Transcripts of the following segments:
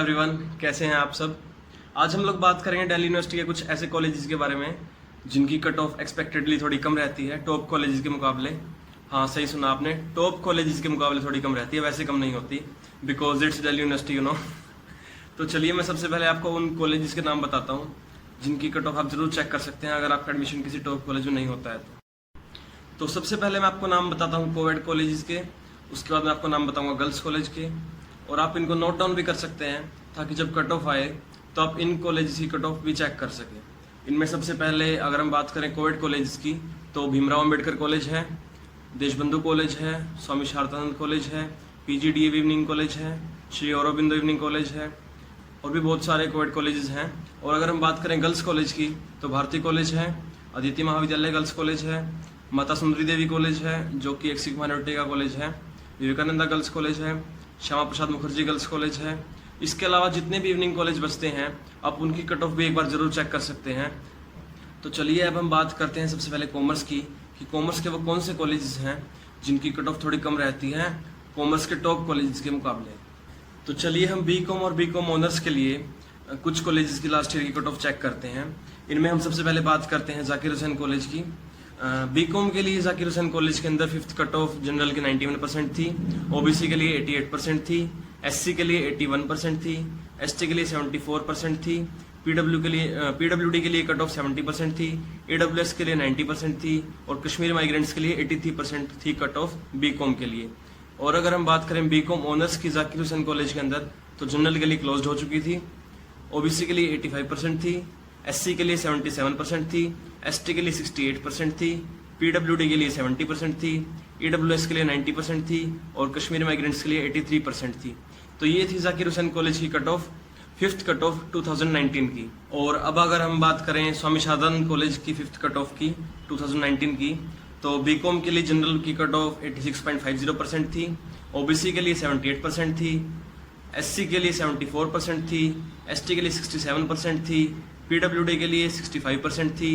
Everyone, कैसे हैं आप सब। आज हम लोग बात करेंगे दिल्ली यूनिवर्सिटी के कुछ ऐसे कॉलेजेस के बारे में जिनकी कट ऑफ एक्सपेक्टेडली थोड़ी कम रहती है टॉप कॉलेजेस के मुकाबले। हाँ, सही सुना आपने, टॉप कॉलेजेस के मुकाबले थोड़ी कम रहती है, वैसे कम नहीं होती, बिकॉज इट्स दिल्ली यूनिवर्सिटी तो चलिए मैं सबसे पहले आपको उन कॉलेजेस के नाम बताता हूँ जिनकी कट ऑफ आप जरूर चेक कर सकते हैं अगर आपका एडमिशन किसी टॉप कॉलेज में नहीं होता है तो सबसे पहले मैं आपको नाम बताता हूँ कोविड कॉलेजेस के, उसके बाद मैं आपको नाम बताऊंगा गर्ल्स कॉलेज के, और आप इनको नोट डाउन भी कर सकते हैं ताकि जब कट ऑफ आए तो आप इन कॉलेजेस की कट ऑफ भी चेक कर सकें। इनमें सबसे पहले अगर हम बात करें कोविड कॉलेजेस की तो भीमराव अम्बेडकर कॉलेज है, देशबंधु कॉलेज है, स्वामी शारदानंद कॉलेज है, PGDAV इवनिंग कॉलेज है, श्री औरबिंदो इवनिंग कॉलेज है, और भी बहुत सारे कोविड कॉलेजेस हैं। और अगर हम बात करें गर्ल्स कॉलेज की तो भारती कॉलेज है, अदिति महाविद्यालय गर्ल्स कॉलेज है, माता सुंदरी देवी कॉलेज है जो कि एक सिख माइनॉरिटी का कॉलेज है, विवेकानंदा गर्ल्स कॉलेज है, श्यामा प्रसाद मुखर्जी गर्ल्स कॉलेज है। इसके अलावा जितने भी इवनिंग कॉलेज बचते हैं आप उनकी कट ऑफ भी एक बार जरूर चेक कर सकते हैं। तो चलिए अब हम बात करते हैं सबसे पहले कॉमर्स की कि कॉमर्स के वो कौन से कॉलेजेस हैं जिनकी कट ऑफ थोड़ी कम रहती है कॉमर्स के टॉप कॉलेजेस के मुकाबले। तो चलिए हम BCom और BCom ऑनर्स के लिए कुछ कॉलेजेस की लास्ट ईयर की कट ऑफ चेक करते हैं। इनमें हम सबसे पहले बात करते हैं जाकिर हुसैन कॉलेज की। BCom के लिए जाकिर हुसैन कॉलेज के अंदर 5th कट ऑफ जनरल के 91% थी, OBC के लिए 88% थी, SC के लिए 81% थी, ST के लिए 74% थी, PWD के लिए कट ऑफ 70% थी, AWS के लिए 90% थी, और कश्मीरी माइग्रेंट्स के लिए 83% थी कट ऑफ BCom के लिए। और अगर हम बात करें BCom ऑनर्स की जाकिर हुसैन कॉलेज के अंदर तो जनरल के लिए क्लोज्ड हो चुकी थी, OBC के लिए 85% थी, SC के लिए 77% थी, ST के लिए 68% थी, PWD के लिए 70% थी, AWS के लिए 90% थी, और कश्मीरी माइग्रेंट्स के लिए 83% थी। तो ये थी जाकिर हुसैन कॉलेज की cut off 5th cut off 2019 की। और अब अगर हम बात करें स्वामी शारदानंद कॉलेज की 5th कट ऑफ की 2019 की तो BCom के लिए जनरल की कट ऑफ 86.50% थी, OBC के लिए 78% थी, SC के लिए 74% थी, ST के लिए 67% थी, PWD के लिए 65% थी,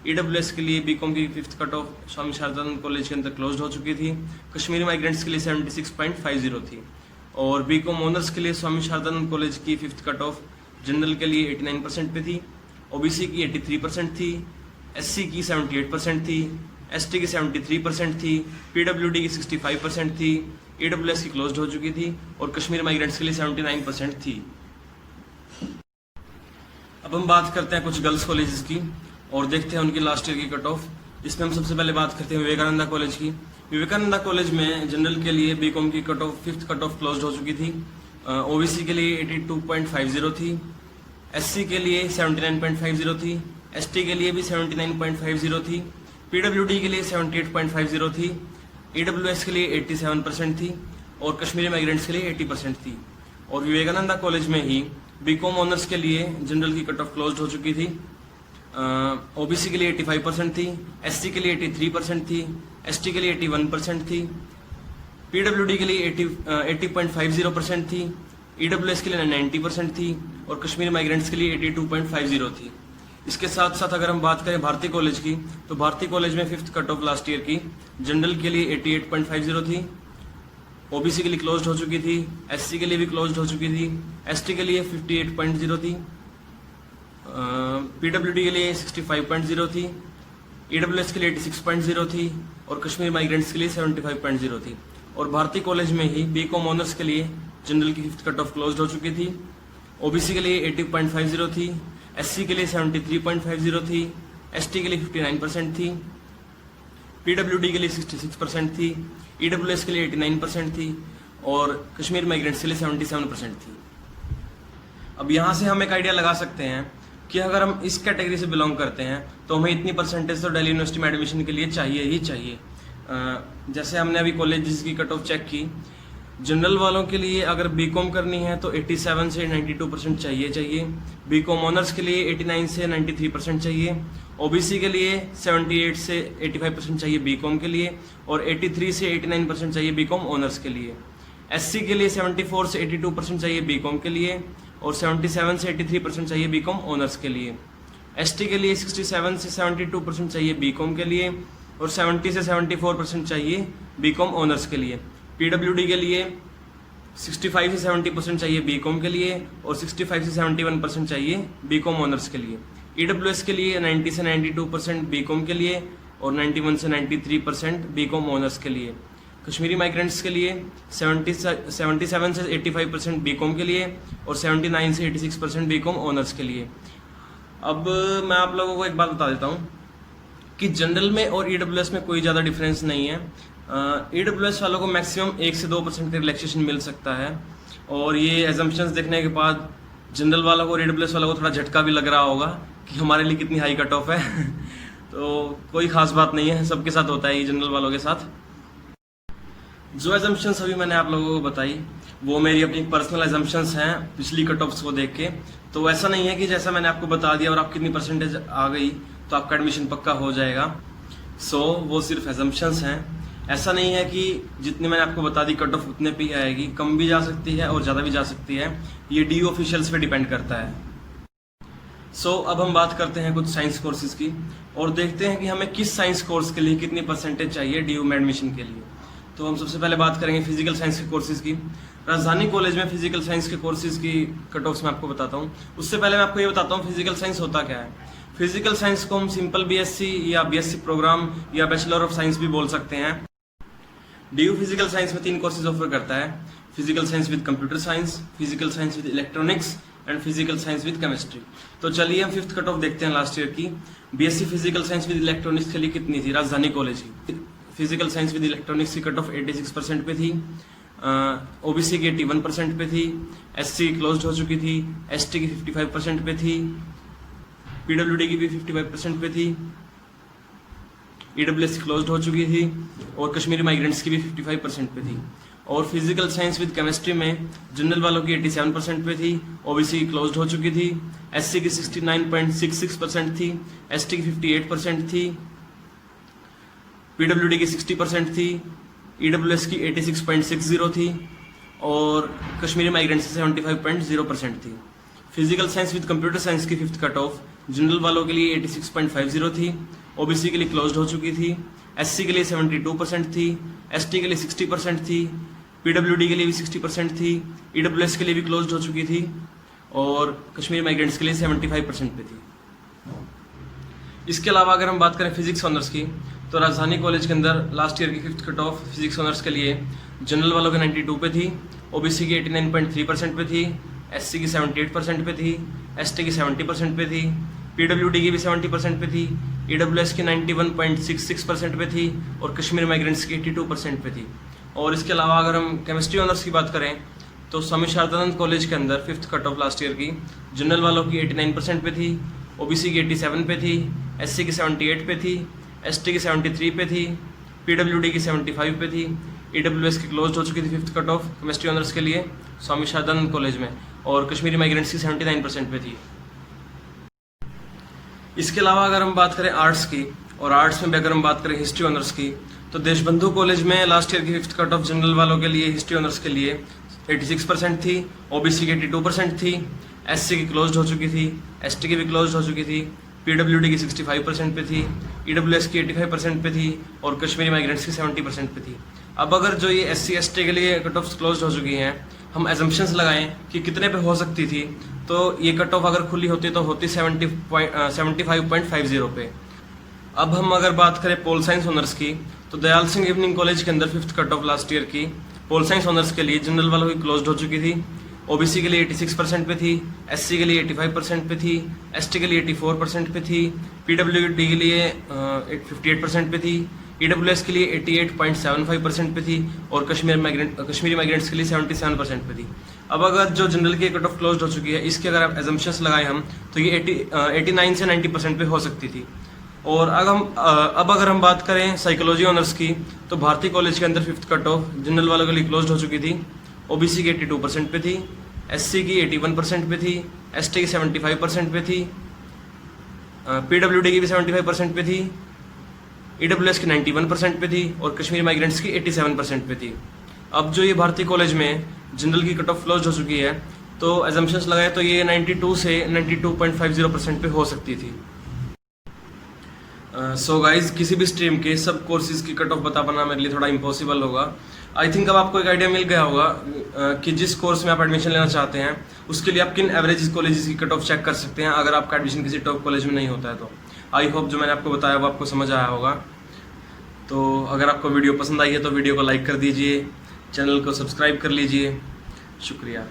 AWS के लिए BCom की 5th कट ऑफ स्वामी शारदानंद कॉलेज के अंदर क्लोज्ड हो चुकी थी, कश्मीरी माइग्रेंट्स के लिए 76.50 थी। और BCom ऑनर्स के लिए स्वामी शारदानंद कॉलेज की 5th कट ऑफ जनरल के लिए 89% पे थी, OBC की 83% थी, SC की 78% थी, ST की 73% थी, PWD की 65% थी, AWS की क्लोज्ड हो चुकी थी, और कश्मीर माइग्रेंट्स के लिए 79% थी। अब हम बात करते हैं कुछ गर्ल्स कॉलेजेस की और देखते हैं उनकी लास्ट ईयर की कट ऑफ। इसमें हम सबसे पहले बात करते हैं विवेकानंदा कॉलेज की। विवेकानंदा कॉलेज में जनरल के लिए BCom की cut off 5th cut off closed हो चुकी थी, OBC के लिए 82.50 थी, SC के लिए 79.50 थी, ST के लिए भी 79.50 थी, PWD के लिए 78.50 थी, AWS के लिए 87% थी, और कश्मीरी माइग्रेंट्स के लिए 80% थी। और विवेकानंदा कॉलेज में ही BCom ऑनर्स के लिए जनरल की कट ऑफ क्लोज्ड हो चुकी थी, OBC के लिए 85% थी, SC के लिए 83% थी, ST के लिए 81% थी, PWD के लिए 80.50% थी, AWS के लिए 90% थी, और कश्मीरी माइग्रेंट्स के लिए 82.50 थी। इसके साथ साथ अगर हम बात करें भारती कॉलेज की तो भारती कॉलेज में 5th cut off last year की जनरल के लिए 88.50 थी, OBC के लिए क्लोज्ड हो चुकी थी, SC के लिए भी क्लोज्ड हो चुकी थी, ST के लिए 58.0 थी, PWD के लिए 65.0 थी, AWS के लिए 86.0 थी, और कश्मीर माइग्रेंट्स के लिए 75.0 थी। और भारती कॉलेज में ही BCom ऑनर्स के लिए जनरल की 5th कट ऑफ क्लोज्ड हो चुकी थी, OBC के लिए 80.50 थी, SC के लिए 73.50 थी, ST के लिए 59% थी, PWD के लिए 66% थी, AWS के लिए 89% थी, और कश्मीर माइग्रेंट्स के लिए 77% थी। अब यहाँ से हम एक आइडिया लगा सकते हैं कि अगर हम इस कैटेगरी से बिलोंग करते हैं तो हमें इतनी परसेंटेज तो दिल्ली यूनिवर्सिटी में एडमिशन के लिए चाहिए ही चाहिए। जैसे हमने अभी कॉलेजेस की कट ऑफ चेक की, जनरल वालों के लिए अगर BCom करनी है तो 87 से 92% चाहिए, BCom ऑनर्स के लिए 89 से 93% चाहिए, OBC के लिए 78 से 85% चाहिए BCom के लिए, और 83 से 89% चाहिए BCom ऑनर्स के लिए, SC के लिए 74 से 82% चाहिए BCom के लिए, और 77 से 83% चाहिए BCom ऑनर्स के लिए, ST के लिए 67 से 72% चाहिए BCom के लिए, और 70 से 74% चाहिए BCom ऑनर्स के लिए, PWD के लिए 65 से 70% चाहिए बीकॉम के लिए और 65 से 71% चाहिए बीकॉम ऑनर्स के लिए। ईडब्ल्यूएस के लिए 90 से 92% बीकॉम के लिए और 91 से 93% बीकॉम ऑनर्स के लिए। कश्मीरी माइग्रेंट्स के लिए 77 से 85% बीकॉम के लिए और 79 से 86% बीकॉम ऑनर्स के लिए। अब मैं आप लोगों को एक बात बता देता हूँ कि जनरल में और ईडब्ल्यूएस में कोई ज़्यादा डिफरेंस नहीं है। ईडब्ल्यूएस वालों को मैक्सिमम 1 से 2% का रिलैक्सेशन मिल सकता है और ये एजम्पशंस देखने के बाद जनरल वालों को और ईडब्ल्यूएस वालों को थोड़ा झटका भी लग रहा होगा कि हमारे लिए कितनी हाई कट ऑफ है। तो कोई खास बात नहीं है, सबके साथ होता है ये जनरल वालों के साथ। जो एजम्पशंस अभी मैंने आप लोगों को बताई वो मेरी अपनी पर्सनल एजम्पशंस हैं पिछली कट ऑफ्स को देख के। तो ऐसा नहीं है कि जैसा मैंने आपको बता दिया और आप कितनी परसेंटेज आ गई तो आपका एडमिशन पक्का हो जाएगा। वो सिर्फ एजम्पशंस हैं। ऐसा नहीं है कि जितनी मैंने आपको बता दी कट ऑफ उतने पे ही आएगी, कम भी जा सकती है और ज़्यादा भी जा सकती है। ये DU ऑफिशियल्स पे डिपेंड करता है। अब हम बात करते हैं कुछ साइंस कोर्सेज की और देखते हैं कि हमें किस साइंस कोर्स के लिए कितनी परसेंटेज चाहिए DU में एडमिशन के लिए। तो हम सबसे पहले बात करेंगे फिजिकल साइंस के कोर्सेज की। राजधानी कॉलेज में फिजिकल साइंस के कोर्सेज की कट ऑफ्स मैं आपको बताता हूँ। उससे पहले मैं आपको ये बताता हूँ फिजिकल साइंस होता क्या है। फिजिकल साइंस को हम सिंपल BSc या BSc प्रोग्राम या बैचलर ऑफ साइंस भी बोल सकते हैं। DU फिजिकल साइंस में 3 कोर्सेज ऑफर करता है: physical science with computer science, physical science with electronics and physical science with chemistry. तो चलिए हम 5th कट ऑफ देखते हैं लास्ट ईयर की। BSc physical science with electronics के लिए कितनी थी राजधानी कॉलेज की। फिजिकल साइंस विद इलेक्ट्रॉनिक्स की कट ऑफ 86% पे थी, OBC की 81% पे थी, SC क्लोज्ड हो चुकी थी, ST की 55% पे थी, PWD की भी 55% पे थी, EWS क्लोज्ड हो चुकी थी और कश्मीरी माइग्रेंट्स की भी 55% पे थी। और फिजिकल साइंस विद केमिस्ट्री में जनरल वालों की 87% पे थी, OBC क्लोज्ड हो चुकी थी, SC की 69.66% थी, ST की 58% थी, PWD की 60% थी, EWS की 86.60 थी और कश्मीरी माइग्रेंट्स की 75.0% थी। Physical science with computer science की 5th कट ऑफ जनरल वालों के लिए 86.50 थी, OBC के लिए क्लोज्ड हो चुकी थी, SC के लिए 72% थी, ST के लिए 60% थी, PWD के लिए भी 60% थी, EWS के लिए भी क्लोज्ड हो चुकी थी और कश्मीरी माइग्रेंट्स के लिए 75% पे थी। इसके अलावा अगर हम बात करें फिजिक्स ऑनर्स की तो राजधानी कॉलेज के अंदर लास्ट ईयर की 5th cut off physics honours के लिए जनरल वालों के 92 पे थी, OBC की 89.3% पे थी, SC की 78% पे थी, ST की 70% पे थी, PWD की भी 70% पे थी, EWS की 91.66% पे थी और कश्मीर माइग्रेंट्स की 82% पे थी। और इसके अलावा अगर हम केमिस्ट्री ऑनर्स की बात करें तो स्वामी शारदानंद कॉलेज के अंदर 5th cut off last year की जनरल वालों की 89% पे थी, OBC की 87 पे थी, SC की 78 पे थी, ST की 73 पे थी, PWD की 75 पे थी, EWS की क्लोज हो चुकी थी 5th cut off chemistry honours के लिए स्वामी शारदानंद कॉलेज में और कश्मीरी माइग्रेंट्स की 79% पे थी। इसके अलावा अगर हम बात करें आर्ट्स की और आर्ट्स में भी अगर हम बात करें हिस्ट्री ऑनर्स की तो देशबंधु कॉलेज में लास्ट ईयर की 5th कट ऑफ जनरल वालों के लिए हिस्ट्री ऑनर्स के लिए 86% थी, OBC की 82% थी, SC की क्लोज्ड हो चुकी थी, ST की भी क्लोज्ड हो चुकी थी, PWD की 65% पे थी, EWS की 85% पे थी और कश्मीरी माइग्रेंट्स की 70% पे थी। अब अगर जो ये SC ST के लिए कट ऑफ क्लोज हो चुकी हैं, हम एजम्पशंस लगाएं कि कितने पे हो सकती थी, तो ये कट ऑफ अगर खुली होती तो होती 75.50 पे। अब हम अगर बात करें पोल साइंस ऑनर्स की तो दयाल सिंह इवनिंग कॉलेज के अंदर 5th cut off last year की पोल साइंस ऑनर्स के लिए जनरल वालों की क्लोज्ड हो चुकी थी, OBC के लिए 86% पे थी, SC के लिए 85% पे थी, ST के लिए 84% पे थी, PWD के लिए 58% पे थी, EWS के लिए 88.75% पे थी और कश्मीरी माइग्रेंट्स के लिए 77% पे थी। अब अगर जो जनरल की कट ऑफ क्लोज्ड हो चुकी है, इसके अगर आप एजम्पशंस लगाएं हम तो ये 89 से 90% पे हो सकती थी। और अब अगर हम बात करें साइकोलॉजी ऑनर्स की तो भारती कॉलेज के अंदर 5th कट ऑफ जनरल वालों के लिए क्लोज्ड हो चुकी थी, OBC की 82% पे थी, SC की 81% पे थी, ST की 75% पे थी, PWD की भी 75% पे थी, EWS की 91% पे थी और कश्मीरी माइग्रेंट्स की 87% पे थी। अब जो ये भारती कॉलेज में जनरल की कट ऑफ क्लोज हो चुकी है तो एजम्पशंस लगाए तो ये 92 से 92.50% पे हो सकती थी। सो गाइज किसी भी स्ट्रीम के सब कोर्सेज की कट ऑफ बता पाना मेरे लिए थोड़ा इम्पॉसिबल होगा। आई थिंक अब आपको एक आइडिया मिल गया होगा कि जिस कोर्स में आप एडमिशन लेना चाहते हैं उसके लिए आप किन एवरेज कॉलेजेस की कट ऑफ चेक कर सकते हैं अगर आपका एडमिशन किसी टॉप कॉलेज में नहीं होता है। तो आई होप जो मैंने आपको बताया वो आपको समझ आया होगा। तो अगर आपको वीडियो पसंद आई है तो वीडियो को लाइक कर दीजिए, चैनल को सब्सक्राइब कर लीजिए। शुक्रिया।